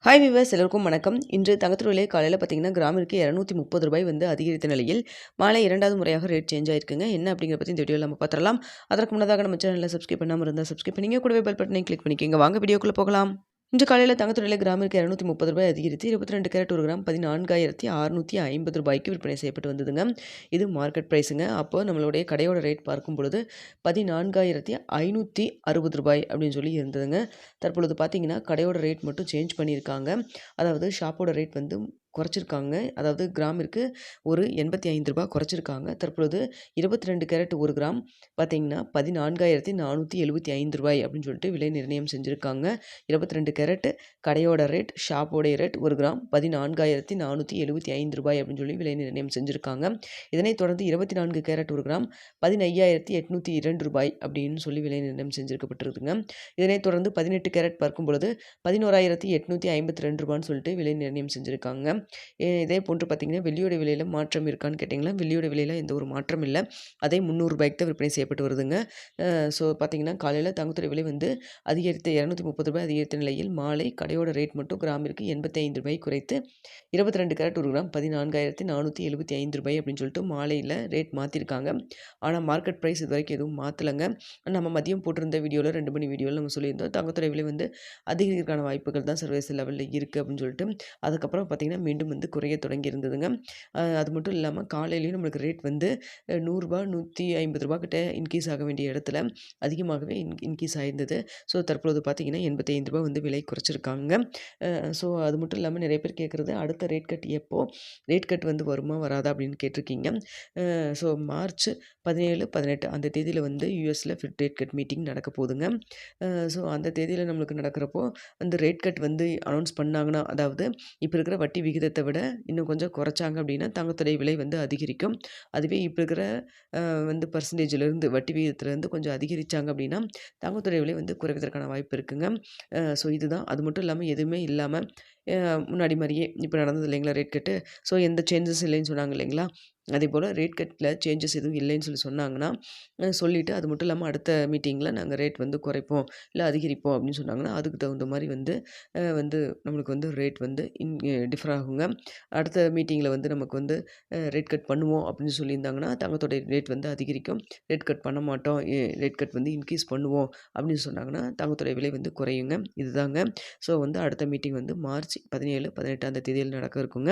Hi viewers எல்லோருக்கும் வணக்கம். இன்று தங்கத்தோட விலை காலையில் பார்த்தீங்கன்னா கிராமிற்கு ரூ. 230 வந்து அதிகரித்த நிலையில் மாலை 2வது முறையாக ரேட் சேஞ்ச் ஆயிருக்குங்க. என்ன அப்படிங்கிற பற்றி இந்த வீடியோவில் நம்ம பார்த்துடலாம். அதற்கு முன்னதாக நம்ம சேனலில் சப்ஸ்கிரைப் பண்ணாமல் இருந்தால் சப்ஸ்கிரைப் பண்ணிங்க, கூடவே பெல் பட்டனை கிளிக் பண்ணிக்கோங்க. வாங்க வீடியோக்குள்ளே போகலாம். இன்று காலையில் தங்கத்தோட விலை கிராமிற்கு ரூ. 230 அதிகரித்து 22 கேரட் 1 கிராம் ரூ. 14,650 விற்பனை செய்யப்பட்டு வந்ததுங்க. இது மார்க்கெட் ப்ரைஸுங்க. அப்போ நம்மளுடைய கடையோட ரேட் பார்க்கும் பொழுது ரூ. 14,560 அப்படின்னு சொல்லி இருந்ததுங்க. தற்பொழுது பார்த்தீங்கன்னா கடையோட ரேட் மட்டும் சேஞ்ச் பண்ணியிருக்காங்க. அதாவது ஷாப்போட ரேட் வந்து குறைச்சிருக்காங்க. அதாவது கிராமிற்கு ஒரு ரூ. 85 குறைச்சிருக்காங்க. தற்பொழுது 22 கேரட் 1 கிராம் பார்த்தீங்கன்னா ரூ. 14,475 அப்படின்னு சொல்லிட்டு விலை நிர்ணயம் செஞ்சுருக்காங்க. 22 கேரட் கடையோட ரேட், ஷாப்போடைய ரேட் 1 கிராம் ரூ. 14,475 அப்படின்னு சொல்லி விலை நிர்ணயம் செஞ்சுருக்காங்க. இதனைத் தொடர்ந்து 24 கேரட் 1 கிராம் ரூ. 15,802 அப்படின்னு சொல்லி விலை நிர்ணயம் செஞ்சுருக்கப்பட்டிருக்குங்க. இதனைத் தொடர்ந்து 18 கேரட் பார்க்கும் பொழுது ரூ. 11,852 சொல்லிட்டு விலை நிர்ணயம் செஞ்சுருக்காங்க. இதே போன்று பார்த்தீங்கன்னா வெள்ளியோட விலையில் மாற்றம் இருக்கான்னு கேட்டிங்கன்னா வெள்ளியோட விலையில் எந்த ஒரு மாற்றம் இல்லை. அதே ரூ. 300 தான் விற்பனை செய்யப்பட்டு வருதுங்க. ஸோ பார்த்தீங்கன்னா காலையில் தங்கத்தோட விலை வந்து அதிகரித்த ரூ. 230 அதிகரித்த நிலையில் மாலை கடையோட ரேட் மட்டும் கிராமிற்கு ரூ. 85 குறைத்து 22 கேரட் 1 கிராம் ரூ. 14,475 அப்படின்னு சொல்லிட்டு மாலையில் ரேட் மாற்றிருக்காங்க. ஆனால் மார்க்கெட் ப்ரைஸ் இது வரைக்கும் எதுவும் மாற்றலைங்க. நம்ம மதியம் போட்டிருந்த வீடியோவில் 2 மணி வீடியோவில் நம்ம சொல்லியிருந்தோம் தங்கத்தோட விலை வந்து அதிகரிக்கிறதுக்கான வாய்ப்புகள் தான் சர்வதேச லெவலில் இருக்குது அப்படின்னு சொல்லிட்டு. அதுக்கப்புறம் பார்த்திங்கன்னா மீண்டும் வந்து குறைய தொடங்கி இருந்ததுங்க. அது மட்டும் இல்லாமல் காலையிலையும் நம்மளுக்கு ரேட் வந்து ரூ. 100 ரூ. 150 கிட்ட இன்க்ரீஸ் ஆக வேண்டிய இடத்துல அதிகமாகவே இன்க்ரீஸ் ஆயிருந்தது. ஸோ தற்பொழுது பார்த்திங்கன்னா ரூ. 85 வந்து விலை குறைச்சிருக்காங்க. ஸோ அது மட்டும் இல்லாமல் நிறைய பேர் கேட்குறது அடுத்த ரேட் கட் எப்போ, ரேட் கட் வந்து வருமா வராதா அப்படின்னு கேட்டிருக்கீங்க. ஸோ மார்ச் 17, 18 அந்த தேதியில் வந்து யூஎஸில் ஃபெட் ரேட் கட் மீட்டிங் நடக்க போகுதுங்க. ஸோ அந்த தேதியில் நம்மளுக்கு நடக்கிறப்போ அந்த ரேட் கட் வந்து அனௌன்ஸ் பண்ணாங்கன்னா, அதாவது இப்போ இருக்கிற வட்டி விகிதத்தை விட இன்னும் கொஞ்சம் குறைச்சாங்க அப்படின்னா தங்கத்துடைய விலை வந்து அதிகரிக்கும். அதுவே இப்போ இருக்கிற வந்து பர்சன்டேஜிலேருந்து வட்டி விகிதத்துலேருந்து கொஞ்சம் அதிகரித்தாங்க அப்படின்னா தங்கத்துடைய விலை வந்து குறைவதற்கான வாய்ப்பு இருக்குங்க. ஸோ இதுதான். அது மட்டும் இல்லாமல் எதுவுமே இல்லாமல் முன்னாடி மாதிரியே இப்போ நடந்தது இல்லைங்களா ரேட் கட்டு. ஸோ எந்த சேஞ்சஸ் இல்லைன்னு சொன்னாங்க இல்லைங்களா, அதேபோல் ரேட் கட்டில் சேஞ்சஸ் எதுவும் இல்லைன்னு சொல்லி சொன்னாங்கன்னா சொல்லிவிட்டு அது மட்டும் இல்லாமல் அடுத்த மீட்டிங்கில் நாங்கள் ரேட் வந்து குறைப்போம் இல்லை அதிகரிப்போம் அப்படின்னு சொன்னாங்கன்னா அதுக்கு தகுந்த மாதிரி வந்து வந்து நம்மளுக்கு வந்து ரேட் வந்து டிஃபர் ஆகுங்க. அடுத்த மீட்டிங்கில் வந்து நமக்கு வந்து ரேட் கட் பண்ணுவோம் அப்படின்னு சொல்லியிருந்தாங்கன்னா தங்கத்தோடைய ரேட் வந்து அதிகரிக்கும். ரேட் கட் பண்ண மாட்டோம், ரேட் கட் வந்து இன்க்ரீஸ் பண்ணுவோம் அப்படின்னு சொன்னாங்கன்னா தங்கத்தோடைய விலை வந்து குறையுங்க. இதுதாங்க. ஸோ வந்து அடுத்த மீட்டிங் வந்து மார்ச் 17, 18 அந்த தேதியில் நடக்க இருக்குங்க.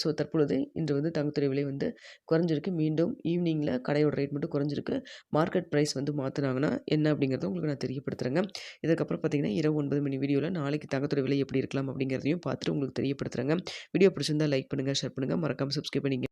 ஸோ தற்பொழுது இன்று வந்து தங்கத்துடைய விலை வந்து குறைஞ்சிருக்கு. மீண்டும் ஈவினிங்கில் கடையோட ரேட் மட்டும் குறைஞ்சிருக்கு. மார்க்கெட் ப்ரைஸ் வந்து மாற்றினாங்கன்னா என்ன அப்படிங்கிறத உங்களுக்கு நான் தெரியப்படுத்துகிறேங்க. இதுக்கப்புறம் பார்த்தீங்கன்னா இரவு 9 மணி வீடியோவில் நாளைக்கு தங்கத்தோட விலை எப்படி இருக்கலாம் அப்படிங்கிறதையும் பார்த்துட்டு உங்களுக்கு தெரியப்படுத்துகிறேங்க. வீடியோ பிடிச்சிருந்தால் லைக் பண்ணுங்கள், ஷேர் பண்ணுங்கள், மறக்காமல் சப்ஸ்கிரைப் பண்ணிங்க.